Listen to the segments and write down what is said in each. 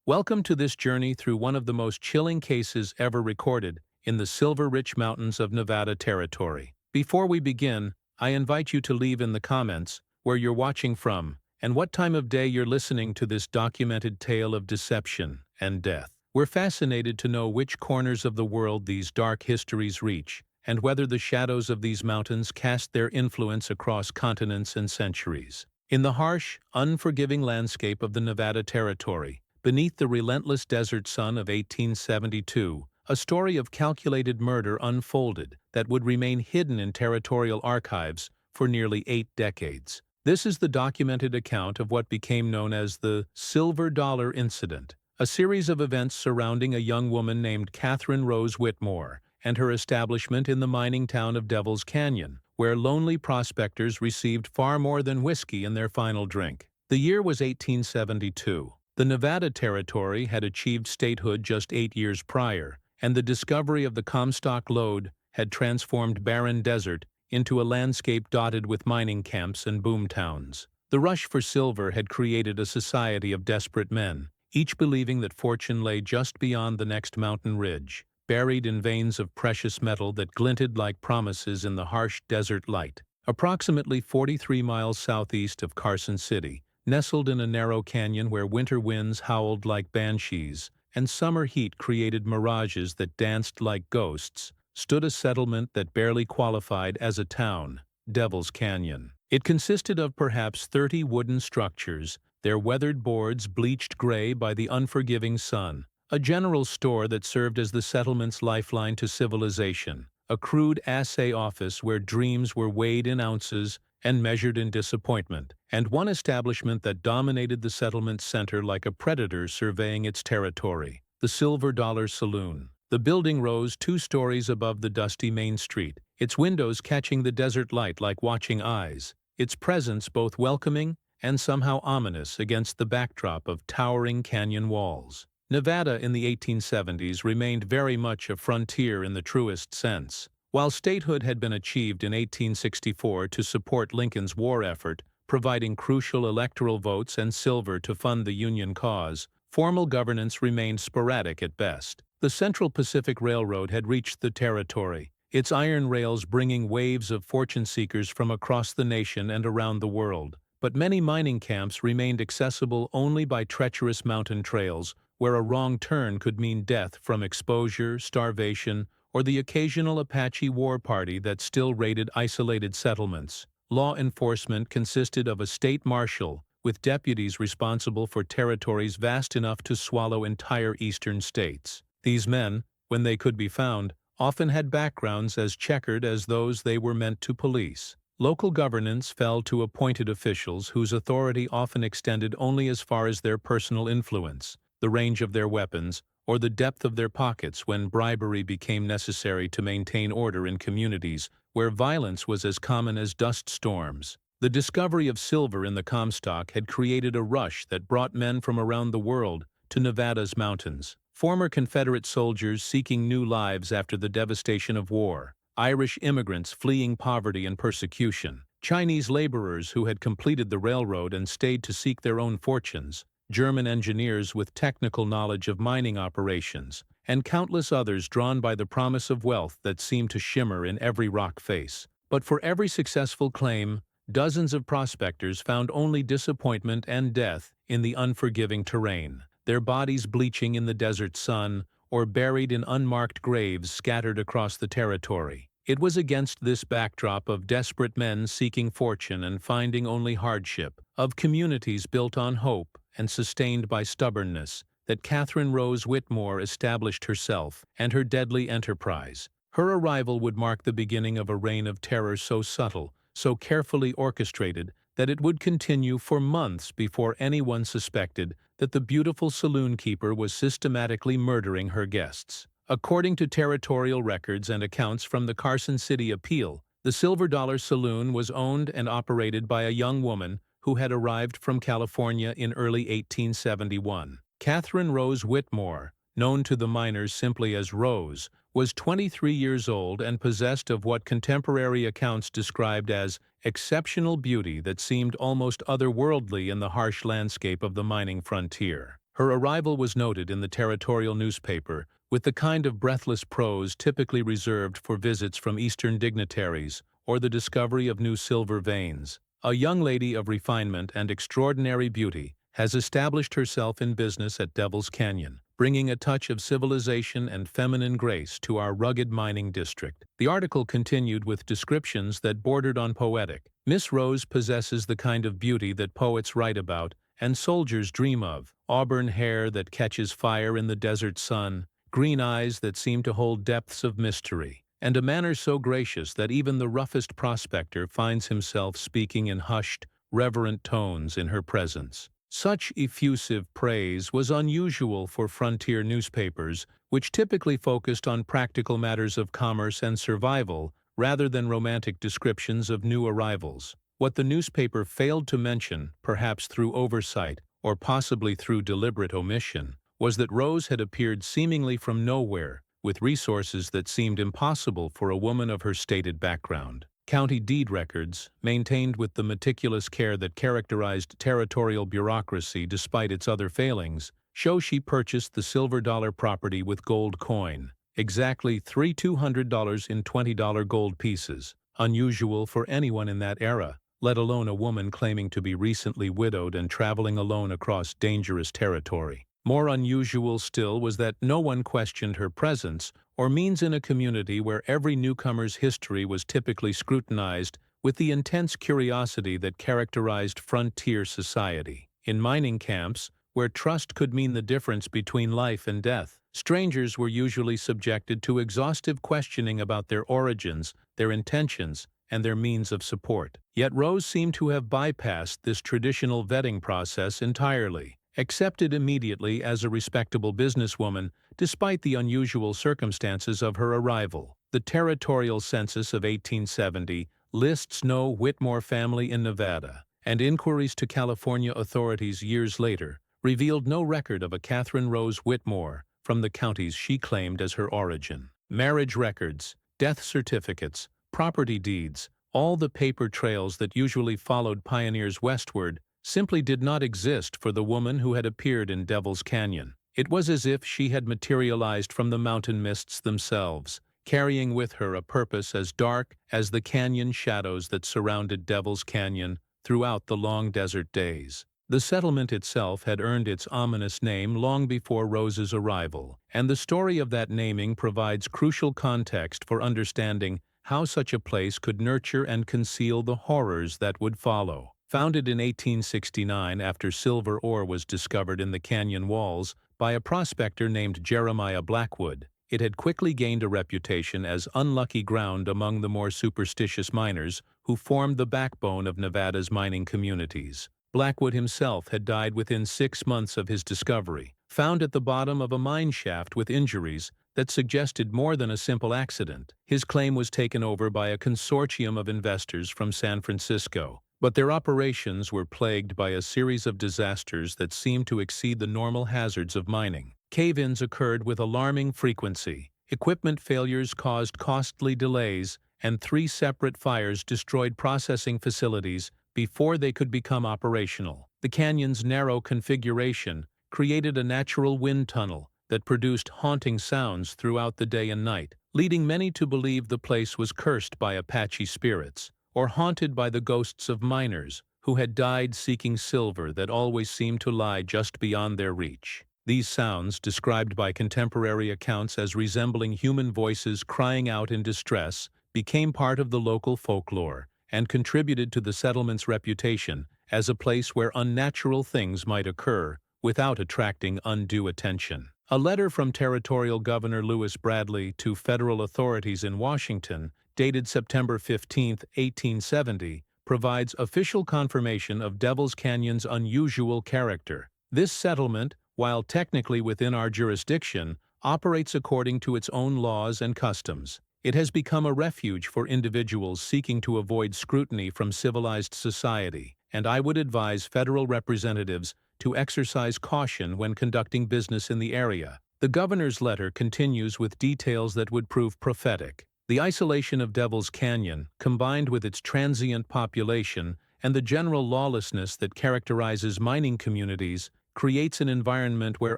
Welcome to this journey through one of the most chilling cases ever recorded in the silver-rich mountains of Nevada Territory. Before we begin, I invite you to leave in the comments where you're watching from and what time of day you're listening to this documented tale of deception and death. We're fascinated to know which corners of the world these dark histories reach and whether the shadows of these mountains cast their influence across continents and centuries. In the harsh, unforgiving landscape of the Nevada Territory, beneath the relentless desert sun of 1872, a story of calculated murder unfolded that would remain hidden in territorial archives for nearly 8 decades. This is the documented account of what became known as the Silver Dollar Incident, a series of events surrounding a young woman named Catherine Rose Whitmore and her establishment in the mining town of Devil's Canyon, where lonely prospectors received far more than whiskey in their final drink. The year was 1872. The Nevada Territory had achieved statehood just 8 years prior, and the discovery of the Comstock lode had transformed barren desert into a landscape dotted with mining camps and boom towns. The rush for silver had created a society of desperate men, each believing that fortune lay just beyond the next mountain ridge, buried in veins of precious metal that glinted like promises in the harsh desert light. Approximately 43 miles southeast of Carson City, nestled in a narrow canyon where winter winds howled like banshees and summer heat created mirages that danced like ghosts, stood a settlement that barely qualified as a town, Devil's Canyon. It consisted of perhaps 30 wooden structures, their weathered boards bleached gray by the unforgiving sun, a general store that served as the settlement's lifeline to civilization, a crude assay office where dreams were weighed in ounces and measured in disappointment, and one establishment that dominated the settlement's center like a predator surveying its territory, the Silver Dollar Saloon. The building rose 2 stories above the dusty main street, its windows catching the desert light like watching eyes, its presence both welcoming and somehow ominous against the backdrop of towering canyon walls. Nevada in the 1870s remained very much a frontier in the truest sense. While statehood had been achieved in 1864 to support Lincoln's war effort, providing crucial electoral votes and silver to fund the Union cause, formal governance remained sporadic at best. The Central Pacific Railroad had reached the territory, its iron rails bringing waves of fortune-seekers from across the nation and around the world. But many mining camps remained accessible only by treacherous mountain trails, where a wrong turn could mean death from exposure, starvation, or the occasional Apache war party that still raided isolated settlements. Law enforcement consisted of a state marshal, with deputies responsible for territories vast enough to swallow entire eastern states. These men, when they could be found, often had backgrounds as checkered as those they were meant to police. Local governance fell to appointed officials whose authority often extended only as far as their personal influence, the range of their weapons, or the depth of their pockets when bribery became necessary to maintain order in communities where violence was as common as dust storms. The discovery of silver in the Comstock had created a rush that brought men from around the world to Nevada's mountains. Former Confederate soldiers seeking new lives after the devastation of war, Irish immigrants fleeing poverty and persecution, Chinese laborers who had completed the railroad and stayed to seek their own fortunes, German engineers with technical knowledge of mining operations, and countless others drawn by the promise of wealth that seemed to shimmer in every rock face. But for every successful claim, dozens of prospectors found only disappointment and death in the unforgiving terrain, their bodies bleaching in the desert sun or buried in unmarked graves scattered across the territory. It was against this backdrop of desperate men seeking fortune and finding only hardship, of communities built on hope and sustained by stubbornness, that Catherine Rose Whitmore established herself and her deadly enterprise. Her arrival would mark the beginning of a reign of terror so subtle, so carefully orchestrated, that it would continue for months before anyone suspected that the beautiful saloon keeper was systematically murdering her guests. According to territorial records and accounts from the Carson City Appeal, the Silver Dollar Saloon was owned and operated by a young woman who had arrived from California in early 1871. Catherine Rose Whitmore, known to the miners simply as Rose, was 23 years old and possessed of what contemporary accounts described as exceptional beauty that seemed almost otherworldly in the harsh landscape of the mining frontier. Her arrival was noted in the territorial newspaper, with the kind of breathless prose typically reserved for visits from Eastern dignitaries or the discovery of new silver veins. A young lady of refinement and extraordinary beauty has established herself in business at Devil's Canyon, bringing a touch of civilization and feminine grace to our rugged mining district. The article continued with descriptions that bordered on poetic. Miss Rose possesses the kind of beauty that poets write about and soldiers dream of: auburn hair that catches fire in the desert sun, green eyes that seem to hold depths of mystery, and a manner so gracious that even the roughest prospector finds himself speaking in hushed, reverent tones in her presence. Such effusive praise was unusual for frontier newspapers, which typically focused on practical matters of commerce and survival rather than romantic descriptions of new arrivals. What the newspaper failed to mention, perhaps through oversight or possibly through deliberate omission, was that Rose had appeared seemingly from nowhere, with resources that seemed impossible for a woman of her stated background. County deed records, maintained with the meticulous care that characterized territorial bureaucracy despite its other failings, show she purchased the silver dollar property with gold coin, exactly three $200 in $20 gold pieces, unusual for anyone in that era, let alone a woman claiming to be recently widowed and traveling alone across dangerous territory. More unusual still was that no one questioned her presence or means in a community where every newcomer's history was typically scrutinized with the intense curiosity that characterized frontier society. In mining camps, where trust could mean the difference between life and death, strangers were usually subjected to exhaustive questioning about their origins, their intentions, and their means of support. Yet Rose seemed to have bypassed this traditional vetting process entirely, accepted immediately as a respectable businesswoman despite the unusual circumstances of her arrival. The territorial census of 1870 lists no Whitmore family in Nevada, and inquiries to California authorities years later revealed no record of a Catherine Rose Whitmore from the counties she claimed as her origin. Marriage records, death certificates, property deeds, all the paper trails that usually followed pioneers westward simply did not exist for the woman who had appeared in Devil's Canyon. It was as if she had materialized from the mountain mists themselves, carrying with her a purpose as dark as the canyon shadows that surrounded Devil's Canyon throughout the long desert days. The settlement itself had earned its ominous name long before Rose's arrival, and the story of that naming provides crucial context for understanding how such a place could nurture and conceal the horrors that would follow. Founded in 1869 after silver ore was discovered in the canyon walls by a prospector named Jeremiah Blackwood, it had quickly gained a reputation as unlucky ground among the more superstitious miners who formed the backbone of Nevada's mining communities. Blackwood himself had died within 6 months of his discovery, found at the bottom of a mine shaft with injuries that suggested more than a simple accident. His claim was taken over by a consortium of investors from San Francisco, but their operations were plagued by a series of disasters that seemed to exceed the normal hazards of mining. Cave-ins occurred with alarming frequency, equipment failures caused costly delays, and 3 separate fires destroyed processing facilities before they could become operational. The canyon's narrow configuration created a natural wind tunnel that produced haunting sounds throughout the day and night, leading many to believe the place was cursed by Apache spirits, or haunted by the ghosts of miners who had died seeking silver that always seemed to lie just beyond their reach. These sounds, described by contemporary accounts as resembling human voices crying out in distress, became part of the local folklore and contributed to the settlement's reputation as a place where unnatural things might occur without attracting undue attention. A letter from Territorial Governor Lewis Bradley to federal authorities in Washington, dated September 15, 1870, provides official confirmation of Devil's Canyon's unusual character. This settlement, while technically within our jurisdiction, operates according to its own laws and customs. It has become a refuge for individuals seeking to avoid scrutiny from civilized society, and I would advise federal representatives to exercise caution when conducting business in the area. The governor's letter continues with details that would prove prophetic. The isolation of Devil's Canyon, combined with its transient population and the general lawlessness that characterizes mining communities, creates an environment where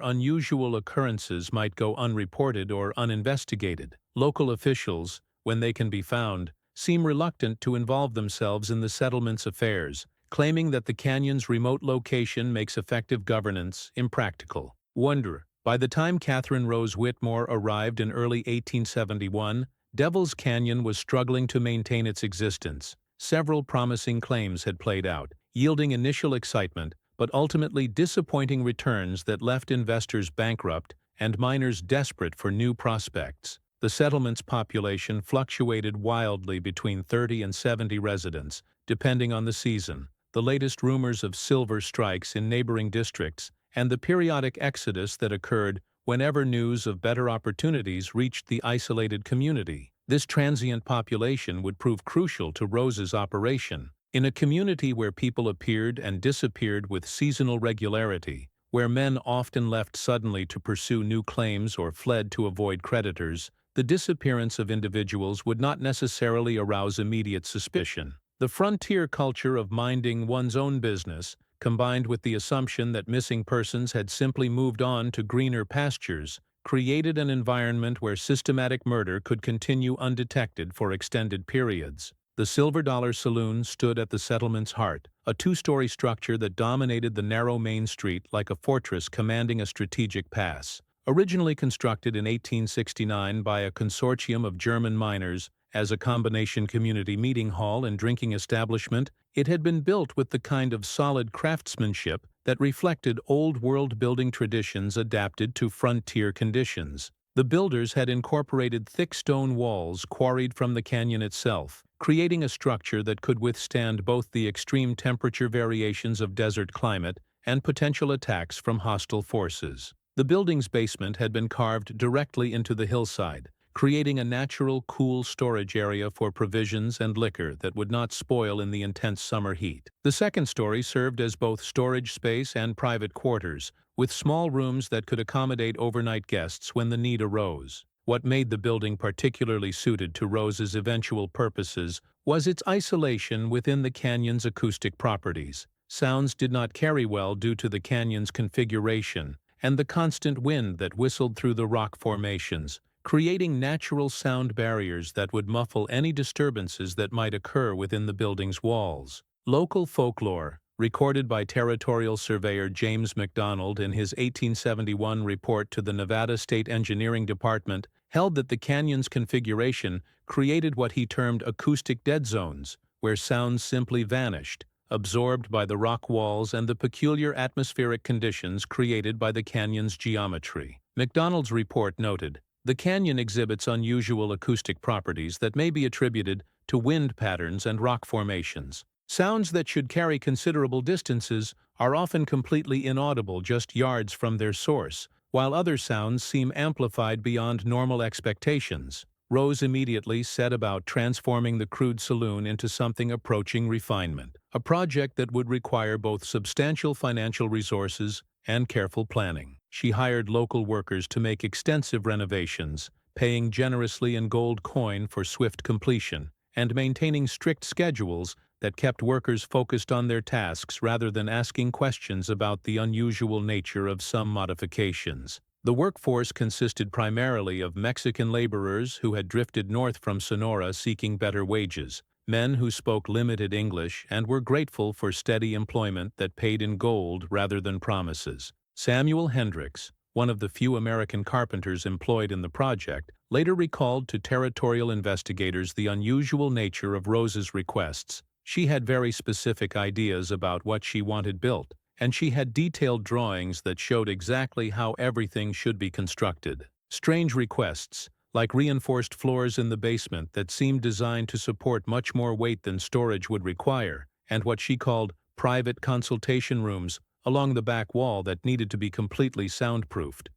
unusual occurrences might go unreported or uninvestigated. Local officials, when they can be found, seem reluctant to involve themselves in the settlement's affairs, claiming that the canyon's remote location makes effective governance impractical. Wonder. By the time Catherine Rose Whitmore arrived in early 1871, Devil's Canyon was struggling to maintain its existence. Several promising claims had played out, yielding initial excitement, but ultimately disappointing returns that left investors bankrupt and miners desperate for new prospects. The settlement's population fluctuated wildly between 30 and 70 residents, depending on the season. The latest rumors of silver strikes in neighboring districts and the periodic exodus that occurred whenever news of better opportunities reached the isolated community. This transient population would prove crucial to Rose's operation. In a community where people appeared and disappeared with seasonal regularity, where men often left suddenly to pursue new claims or fled to avoid creditors, the disappearance of individuals would not necessarily arouse immediate suspicion. The frontier culture of minding one's own business, combined with the assumption that missing persons had simply moved on to greener pastures, created an environment where systematic murder could continue undetected for extended periods. The Silver Dollar Saloon stood at the settlement's heart, a two-story structure that dominated the narrow main street like a fortress commanding a strategic pass. Originally constructed in 1869 by a consortium of German miners as a combination community meeting hall and drinking establishment, it had been built with the kind of solid craftsmanship that reflected old-world building traditions adapted to frontier conditions. The builders had incorporated thick stone walls quarried from the canyon itself, creating a structure that could withstand both the extreme temperature variations of desert climate and potential attacks from hostile forces. The building's basement had been carved directly into the hillside, creating a natural, cool storage area for provisions and liquor that would not spoil in the intense summer heat. The second story served as both storage space and private quarters, with small rooms that could accommodate overnight guests when the need arose. What made the building particularly suited to Rose's eventual purposes was its isolation within the canyon's acoustic properties. Sounds did not carry well due to the canyon's configuration and the constant wind that whistled through the rock formations, creating natural sound barriers that would muffle any disturbances that might occur within the building's walls. Local folklore, recorded by territorial surveyor James McDonald in his 1871 report to the Nevada State Engineering Department, held that the canyon's configuration created what he termed acoustic dead zones, where sounds simply vanished, absorbed by the rock walls and the peculiar atmospheric conditions created by the canyon's geometry. McDonald's report noted, "The canyon exhibits unusual acoustic properties that may be attributed to wind patterns and rock formations. Sounds that should carry considerable distances are often completely inaudible just yards from their source, while other sounds seem amplified beyond normal expectations." Rose immediately set about transforming the crude saloon into something approaching refinement, a project that would require both substantial financial resources and careful planning. She hired local workers to make extensive renovations, paying generously in gold coin for swift completion, and maintaining strict schedules that kept workers focused on their tasks rather than asking questions about the unusual nature of some modifications. The workforce consisted primarily of Mexican laborers who had drifted north from Sonora seeking better wages, men who spoke limited English and were grateful for steady employment that paid in gold rather than promises. Samuel Hendricks, one of the few American carpenters employed in the project, later recalled to territorial investigators the unusual nature of Rose's requests. She had very specific ideas about what she wanted built, and she had detailed drawings that showed exactly how everything should be constructed. Strange requests, like reinforced floors in the basement that seemed designed to support much more weight than storage would require, and what she called private consultation rooms along the back wall that needed to be completely soundproofed.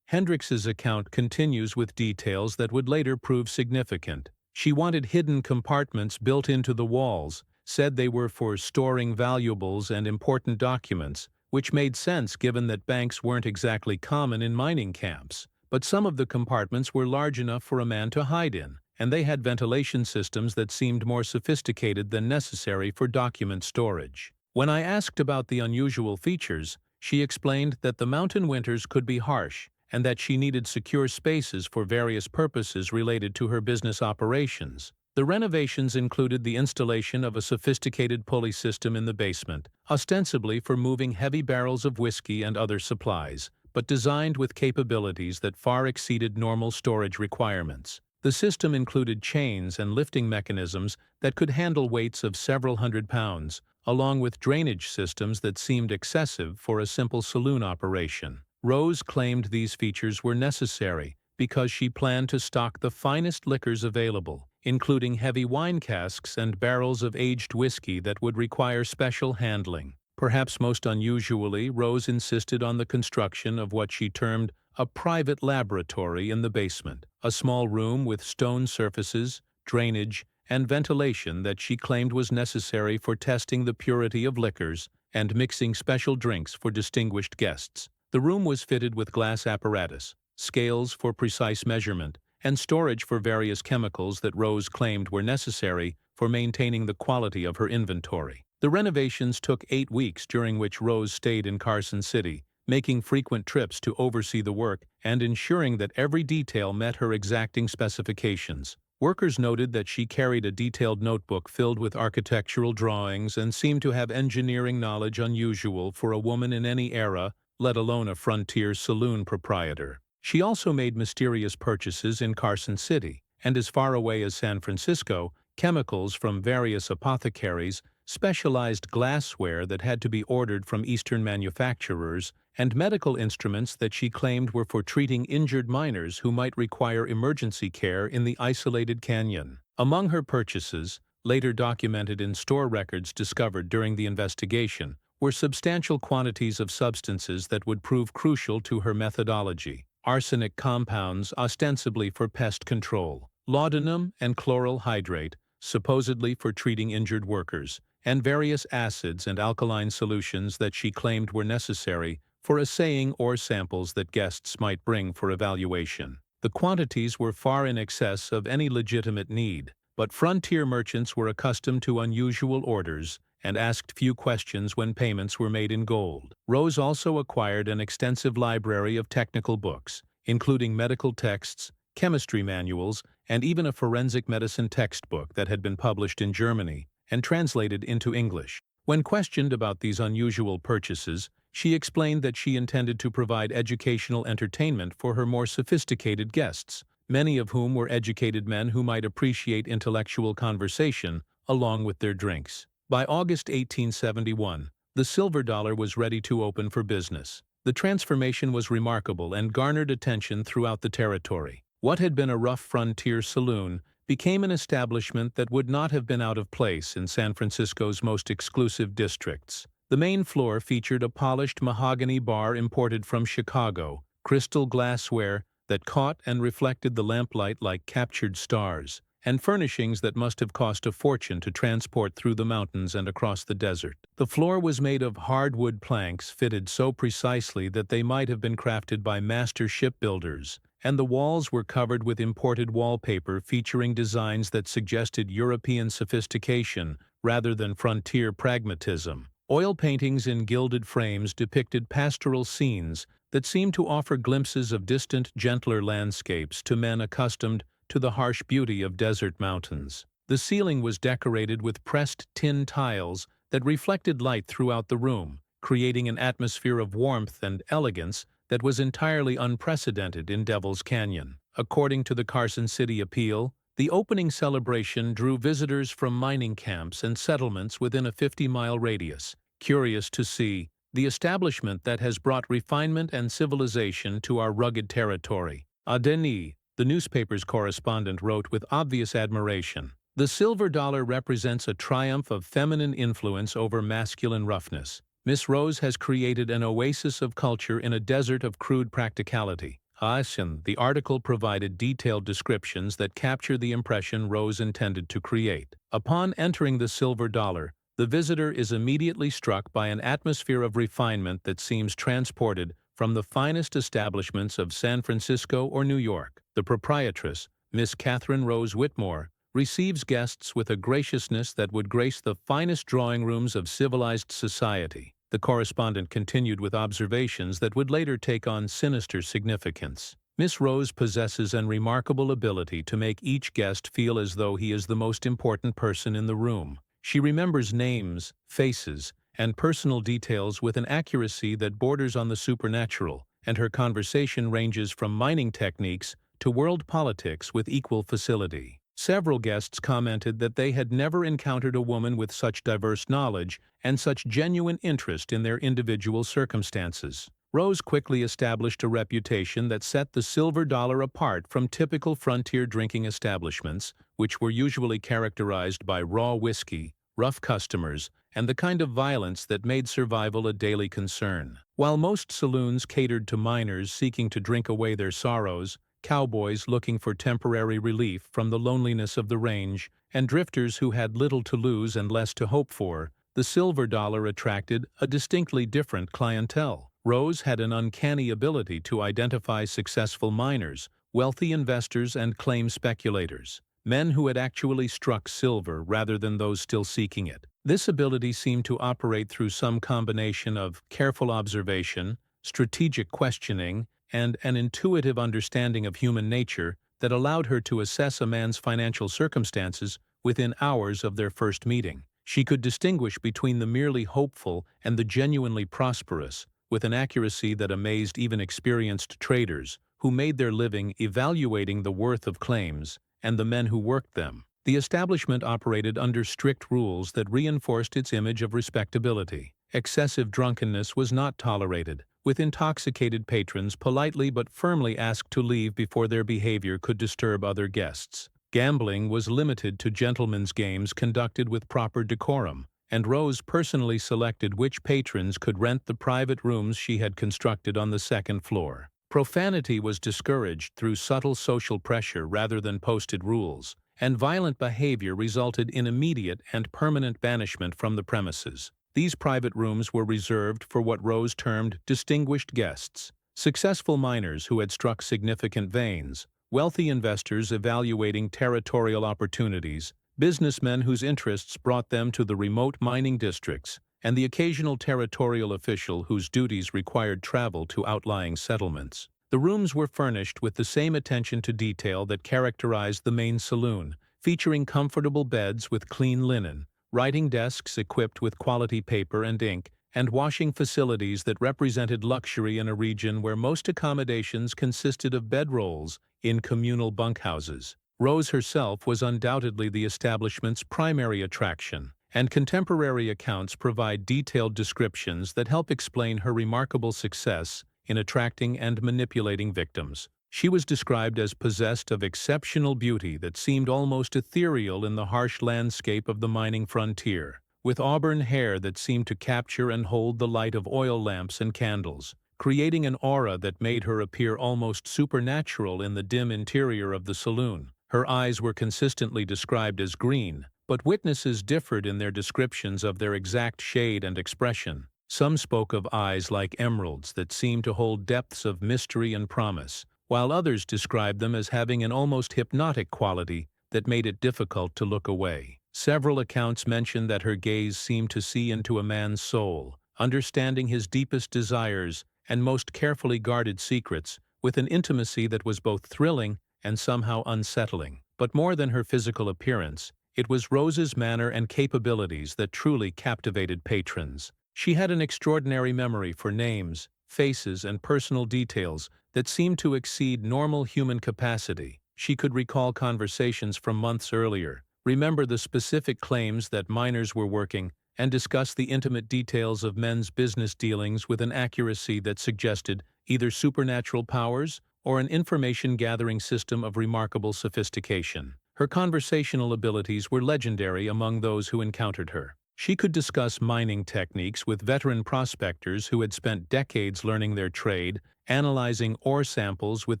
Hendricks's account continues with details that would later prove significant. She wanted hidden compartments built into the walls, said they were for storing valuables and important documents, which made sense given that banks weren't exactly common in mining camps. But some of the compartments were large enough for a man to hide in, and they had ventilation systems that seemed more sophisticated than necessary for document storage. When I asked about the unusual features, she explained that the mountain winters could be harsh and that she needed secure spaces for various purposes related to her business operations. The renovations included the installation of a sophisticated pulley system in the basement, ostensibly for moving heavy barrels of whiskey and other supplies, but designed with capabilities that far exceeded normal storage requirements. The system included chains and lifting mechanisms that could handle weights of several hundred pounds, along with drainage systems that seemed excessive for a simple saloon operation. Rose claimed these features were necessary because she planned to stock the finest liquors available, including heavy wine casks and barrels of aged whiskey that would require special handling. Perhaps most unusually, Rose insisted on the construction of what she termed a private laboratory in the basement, a small room with stone surfaces, drainage, and ventilation that she claimed was necessary for testing the purity of liquors and mixing special drinks for distinguished guests. The room was fitted with glass apparatus, scales for precise measurement, and storage for various chemicals that Rose claimed were necessary for maintaining the quality of her inventory. The renovations took 8 weeks, during which Rose stayed in Carson City, making frequent trips to oversee the work and ensuring that every detail met her exacting specifications. Workers noted that she carried a detailed notebook filled with architectural drawings and seemed to have engineering knowledge unusual for a woman in any era, let alone a frontier saloon proprietor. She also made mysterious purchases in Carson City, and as far away as San Francisco, chemicals from various apothecaries, specialized glassware that had to be ordered from Eastern manufacturers, and medical instruments that she claimed were for treating injured miners who might require emergency care in the isolated canyon. Among her purchases, later documented in store records discovered during the investigation, were substantial quantities of substances that would prove crucial to her methodology: arsenic compounds ostensibly for pest control, laudanum and chloral hydrate, supposedly for treating injured workers, and various acids and alkaline solutions that she claimed were necessary for assaying ore samples that guests might bring for evaluation. The quantities were far in excess of any legitimate need, but frontier merchants were accustomed to unusual orders and asked few questions when payments were made in gold. Rose also acquired an extensive library of technical books, including medical texts, chemistry manuals, and even a forensic medicine textbook that had been published in Germany and translated into English. When questioned about these unusual purchases, she explained that she intended to provide educational entertainment for her more sophisticated guests, many of whom were educated men who might appreciate intellectual conversation along with their drinks. By August 1871, the silver dollar was ready to open for business. The transformation was remarkable and garnered attention throughout the territory. What had been a rough frontier saloon became an establishment that would not have been out of place in San Francisco's most exclusive districts. The main floor featured a polished mahogany bar imported from Chicago, crystal glassware that caught and reflected the lamplight like captured stars, and furnishings that must have cost a fortune to transport through the mountains and across the desert. The floor was made of hardwood planks fitted so precisely that they might have been crafted by master shipbuilders, and the walls were covered with imported wallpaper featuring designs that suggested European sophistication rather than frontier pragmatism. Oil paintings in gilded frames depicted pastoral scenes that seemed to offer glimpses of distant, gentler landscapes to men accustomed to the harsh beauty of desert mountains. The ceiling was decorated with pressed tin tiles that reflected light throughout the room, creating an atmosphere of warmth and elegance that was entirely unprecedented in Devil's Canyon. According to the Carson City Appeal, the opening celebration drew visitors from mining camps and settlements within a 50-mile radius, curious to see the establishment that has brought refinement and civilization to our rugged territory. Denis, the newspaper's correspondent, wrote with obvious admiration, "The silver dollar represents a triumph of feminine influence over masculine roughness. Miss Rose has created an oasis of culture in a desert of crude practicality." The article provided detailed descriptions that capture the impression Rose intended to create. Upon entering the Silver Dollar, the visitor is immediately struck by an atmosphere of refinement that seems transported from the finest establishments of San Francisco or New York. The proprietress, Miss Catherine Rose Whitmore, receives guests with a graciousness that would grace the finest drawing rooms of civilized society. The correspondent continued with observations that would later take on sinister significance. Miss Rose possesses an remarkable ability to make each guest feel as though he is the most important person in the room. She remembers names, faces, and personal details with an accuracy that borders on the supernatural, and her conversation ranges from mining techniques to world politics with equal facility. Several guests commented that they had never encountered a woman with such diverse knowledge and such genuine interest in their individual circumstances. Rose quickly established a reputation that set the Silver Dollar apart from typical frontier drinking establishments, which were usually characterized by raw whiskey, rough customers, and the kind of violence that made survival a daily concern. While most saloons catered to miners seeking to drink away their sorrows, cowboys looking for temporary relief from the loneliness of the range, and drifters who had little to lose and less to hope for, the Silver Dollar attracted a distinctly different clientele. Rose had an uncanny ability to identify successful miners, wealthy investors, and claim speculators, men who had actually struck silver rather than those still seeking it. This ability seemed to operate through some combination of careful observation, strategic questioning, and an intuitive understanding of human nature that allowed her to assess a man's financial circumstances within hours of their first meeting. She could distinguish between the merely hopeful and the genuinely prosperous, with an accuracy that amazed even experienced traders who made their living evaluating the worth of claims and the men who worked them. The establishment operated under strict rules that reinforced its image of respectability. Excessive drunkenness was not tolerated, with intoxicated patrons politely but firmly asked to leave before their behavior could disturb other guests. Gambling was limited to gentlemen's games conducted with proper decorum, and Rose personally selected which patrons could rent the private rooms she had constructed on the second floor. Profanity was discouraged through subtle social pressure rather than posted rules, and violent behavior resulted in immediate and permanent banishment from the premises. These private rooms were reserved for what Rose termed distinguished guests: successful miners who had struck significant veins, wealthy investors evaluating territorial opportunities, businessmen whose interests brought them to the remote mining districts, and the occasional territorial official whose duties required travel to outlying settlements. The rooms were furnished with the same attention to detail that characterized the main saloon, featuring comfortable beds with clean linen, writing desks equipped with quality paper and ink, and washing facilities that represented luxury in a region where most accommodations consisted of bedrolls in communal bunkhouses. Rose herself was undoubtedly the establishment's primary attraction, and contemporary accounts provide detailed descriptions that help explain her remarkable success in attracting and manipulating victims. She was described as possessed of exceptional beauty that seemed almost ethereal in the harsh landscape of the mining frontier, with auburn hair that seemed to capture and hold the light of oil lamps and candles, creating an aura that made her appear almost supernatural in the dim interior of the saloon. Her eyes were consistently described as green, but witnesses differed in their descriptions of their exact shade and expression. Some spoke of eyes like emeralds that seemed to hold depths of mystery and promise, while others described them as having an almost hypnotic quality that made it difficult to look away. Several accounts mention that her gaze seemed to see into a man's soul, understanding his deepest desires and most carefully guarded secrets, with an intimacy that was both thrilling and somehow unsettling. But more than her physical appearance, it was Rose's manner and capabilities that truly captivated patrons. She had an extraordinary memory for names, faces, and personal details that seemed to exceed normal human capacity. She could recall conversations from months earlier, remember the specific claims that miners were working, and discuss the intimate details of men's business dealings with an accuracy that suggested either supernatural powers or an information-gathering system of remarkable sophistication. Her conversational abilities were legendary among those who encountered her. She could discuss mining techniques with veteran prospectors who had spent decades learning their trade, analyzing ore samples with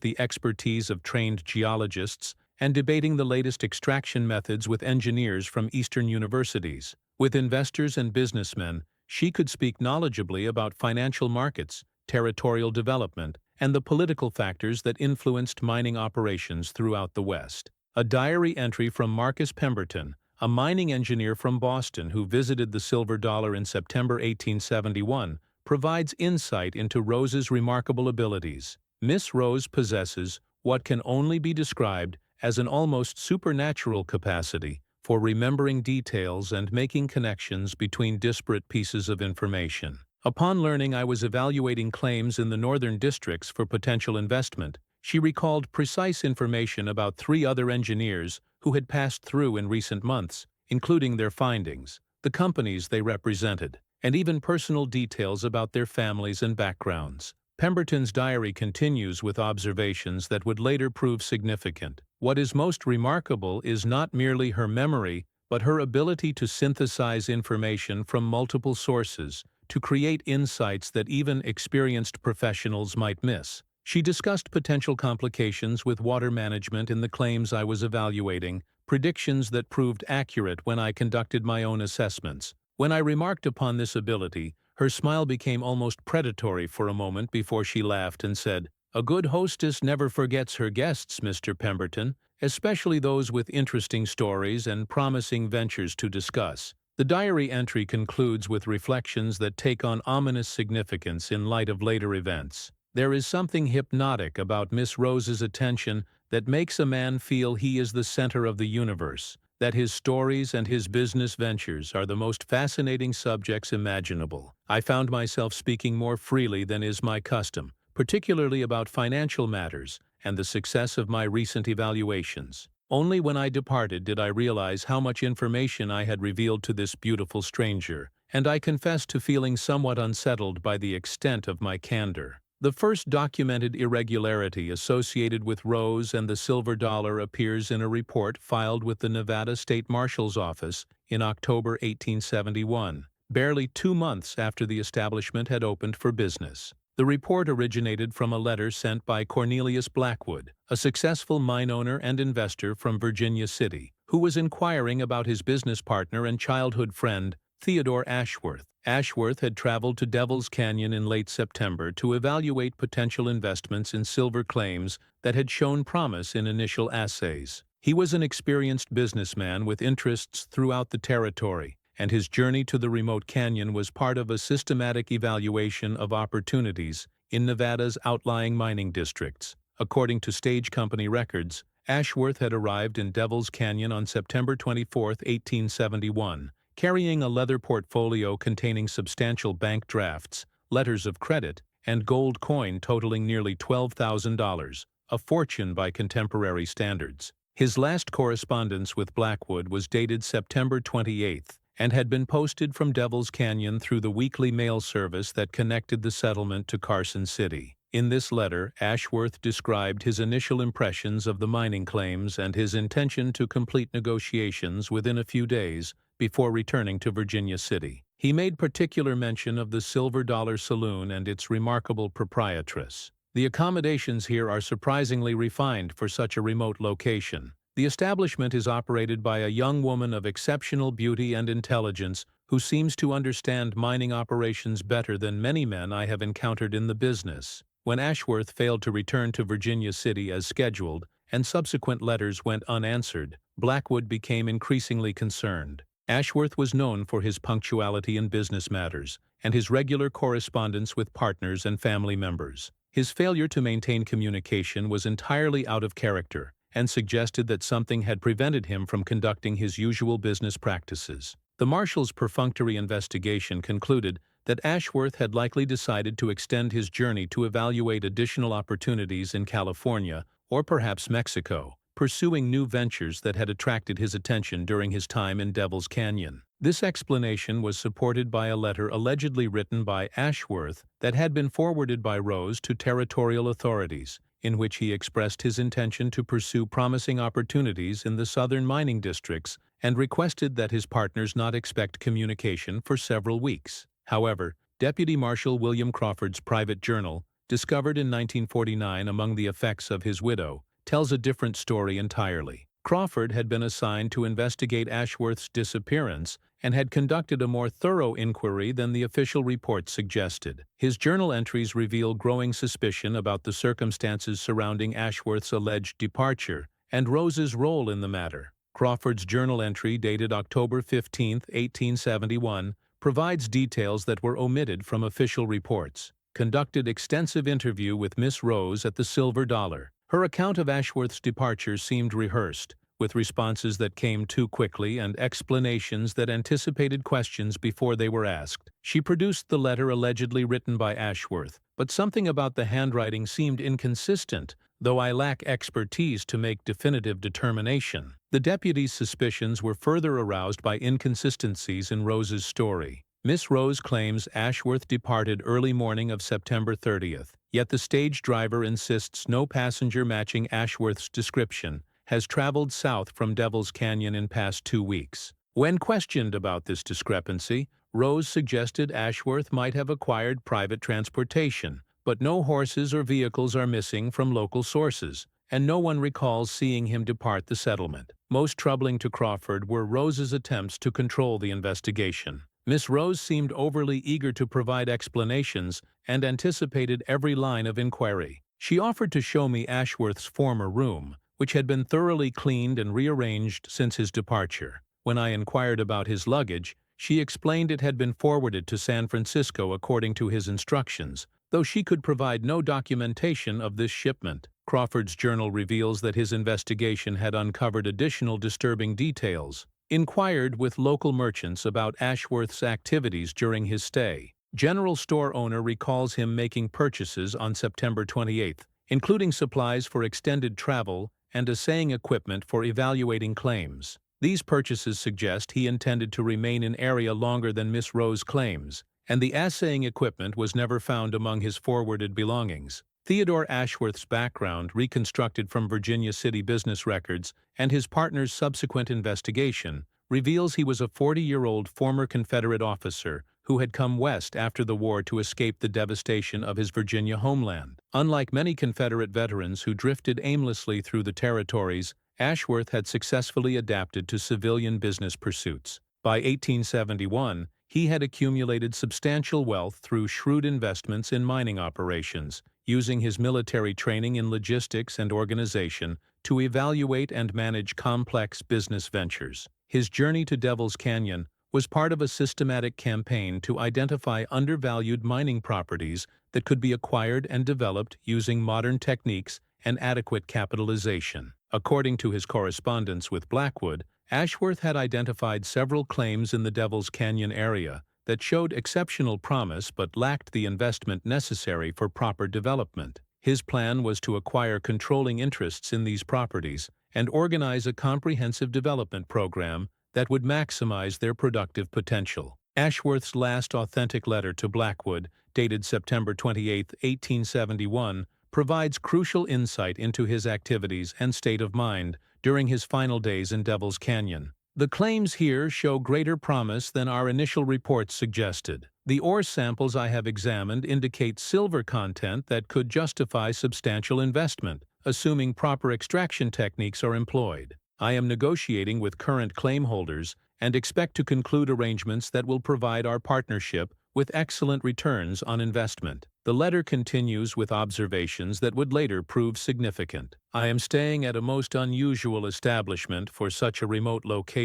the expertise of trained geologists, and debating the latest extraction methods with engineers from Eastern universities. With investors and businessmen, she could speak knowledgeably about financial markets, territorial development, and the political factors that influenced mining operations throughout the West. A diary entry from Marcus Pemberton, a mining engineer from Boston who visited the Silver Dollar in September 1871, provides insight into Rose's remarkable abilities. Miss Rose possesses what can only be described as an almost supernatural capacity for remembering details and making connections between disparate pieces of information. Upon learning I was evaluating claims in the northern districts for potential investment, she recalled precise information about 3 other engineers who had passed through in recent months, including their findings, the companies they represented, and even personal details about their families and backgrounds. Pemberton's diary continues with observations that would later prove significant. What is most remarkable is not merely her memory, but her ability to synthesize information from multiple sources to create insights that even experienced professionals might miss. She discussed potential complications with water management in the claims I was evaluating, predictions that proved accurate when I conducted my own assessments. When I remarked upon this ability, her smile became almost predatory for a moment before she laughed and said, "A good hostess never forgets her guests, Mr. Pemberton, especially those with interesting stories and promising ventures to discuss." The diary entry concludes with reflections that take on ominous significance in light of later events. There is something hypnotic about Miss Rose's attention that makes a man feel he is the center of the universe, that his stories and his business ventures are the most fascinating subjects imaginable. I found myself speaking more freely than is my custom, particularly about financial matters and the success of my recent evaluations. Only when I departed did I realize how much information I had revealed to this beautiful stranger, and I confess to feeling somewhat unsettled by the extent of my candor. The first documented irregularity associated with Rose and the Silver Dollar appears in a report filed with the Nevada State Marshal's Office in October 1871, barely 2 months after the establishment had opened for business. The report originated from a letter sent by Cornelius Blackwood, a successful mine owner and investor from Virginia City, who was inquiring about his business partner and childhood friend, Theodore Ashworth. Ashworth had traveled to Devil's Canyon in late September to evaluate potential investments in silver claims that had shown promise in initial assays. He was an experienced businessman with interests throughout the territory, and his journey to the remote canyon was part of a systematic evaluation of opportunities in Nevada's outlying mining districts. According to stage company records, Ashworth had arrived in Devil's Canyon on September 24, 1871, carrying a leather portfolio containing substantial bank drafts, letters of credit, and gold coin totaling nearly $12,000, a fortune by contemporary standards. His last correspondence with Blackwood was dated September 28th and had been posted from Devil's Canyon through the weekly mail service that connected the settlement to Carson City. In this letter, Ashworth described his initial impressions of the mining claims and his intention to complete negotiations within a few days before returning to Virginia City. He made particular mention of the Silver Dollar Saloon and its remarkable proprietress. The accommodations here are surprisingly refined for such a remote location. The establishment is operated by a young woman of exceptional beauty and intelligence who seems to understand mining operations better than many men I have encountered in the business. When Ashworth failed to return to Virginia City as scheduled, and subsequent letters went unanswered, Blackwood became increasingly concerned. Ashworth was known for his punctuality in business matters and his regular correspondence with partners and family members. His failure to maintain communication was entirely out of character and suggested that something had prevented him from conducting his usual business practices. The marshal's perfunctory investigation concluded that Ashworth had likely decided to extend his journey to evaluate additional opportunities in California or perhaps Mexico, pursuing new ventures that had attracted his attention during his time in Devil's Canyon. This explanation was supported by a letter allegedly written by Ashworth that had been forwarded by Rose to territorial authorities, in which he expressed his intention to pursue promising opportunities in the southern mining districts and requested that his partners not expect communication for several weeks. However, Deputy Marshal William Crawford's private journal, discovered in 1949 among the effects of his widow, tells a different story entirely. Crawford had been assigned to investigate Ashworth's disappearance and had conducted a more thorough inquiry than the official report suggested. His journal entries reveal growing suspicion about the circumstances surrounding Ashworth's alleged departure and Rose's role in the matter. Crawford's journal entry dated October 15, 1871, provides details that were omitted from official reports. Conducted extensive interview with Miss Rose at the Silver Dollar. Her account of Ashworth's departure seemed rehearsed, with responses that came too quickly and explanations that anticipated questions before they were asked. She produced the letter allegedly written by Ashworth, but something about the handwriting seemed inconsistent, though I lack expertise to make definitive determination. The deputy's suspicions were further aroused by inconsistencies in Rose's story. Miss Rose claims Ashworth departed early morning of September 30th, yet the stage driver insists no passenger matching Ashworth's description has traveled south from Devil's Canyon in past 2 weeks. When questioned about this discrepancy, Rose suggested Ashworth might have acquired private transportation, but no horses or vehicles are missing from local sources, and no one recalls seeing him depart the settlement. Most troubling to Crawford were Rose's attempts to control the investigation. Miss Rose seemed overly eager to provide explanations and anticipated every line of inquiry. She offered to show me Ashworth's former room, which had been thoroughly cleaned and rearranged since his departure. When I inquired about his luggage, she explained it had been forwarded to San Francisco according to his instructions, though she could provide no documentation of this shipment. Crawford's journal reveals that his investigation had uncovered additional disturbing details. Inquired with local merchants about Ashworth's activities during his stay. General store owner recalls him making purchases on September 28th, including supplies for extended travel and assaying equipment for evaluating claims. These purchases suggest he intended to remain in area longer than Miss Rose claims, and the assaying equipment was never found among his forwarded belongings. Theodore Ashworth's background, reconstructed from Virginia City business records, and his partner's subsequent investigation, reveals he was a 40-year-old former Confederate officer who had come west after the war to escape the devastation of his Virginia homeland. Unlike many Confederate veterans who drifted aimlessly through the territories, Ashworth had successfully adapted to civilian business pursuits. By 1871, he had accumulated substantial wealth through shrewd investments in mining operations, using his military training in logistics and organization to evaluate and manage complex business ventures. His journey to Devil's Canyon was part of a systematic campaign to identify undervalued mining properties that could be acquired and developed using modern techniques and adequate capitalization. According to his correspondence with Blackwood, Ashworth had identified several claims in the Devil's Canyon area that showed exceptional promise but lacked the investment necessary for proper development. His plan was to acquire controlling interests in these properties and organize a comprehensive development program that would maximize their productive potential. Ashworth's last authentic letter to Blackwood, dated September 28, 1871, provides crucial insight into his activities and state of mind during his final days in Devil's Canyon. The claims here show greater promise than our initial reports suggested. The ore samples I have examined indicate silver content that could justify substantial investment, assuming proper extraction techniques are employed. I am negotiating with current claim holders and expect to conclude arrangements that will provide our partnership with excellent returns on investment. The letter continues with observations that would later prove significant. I am staying at a most unusual establishment for such a remote location.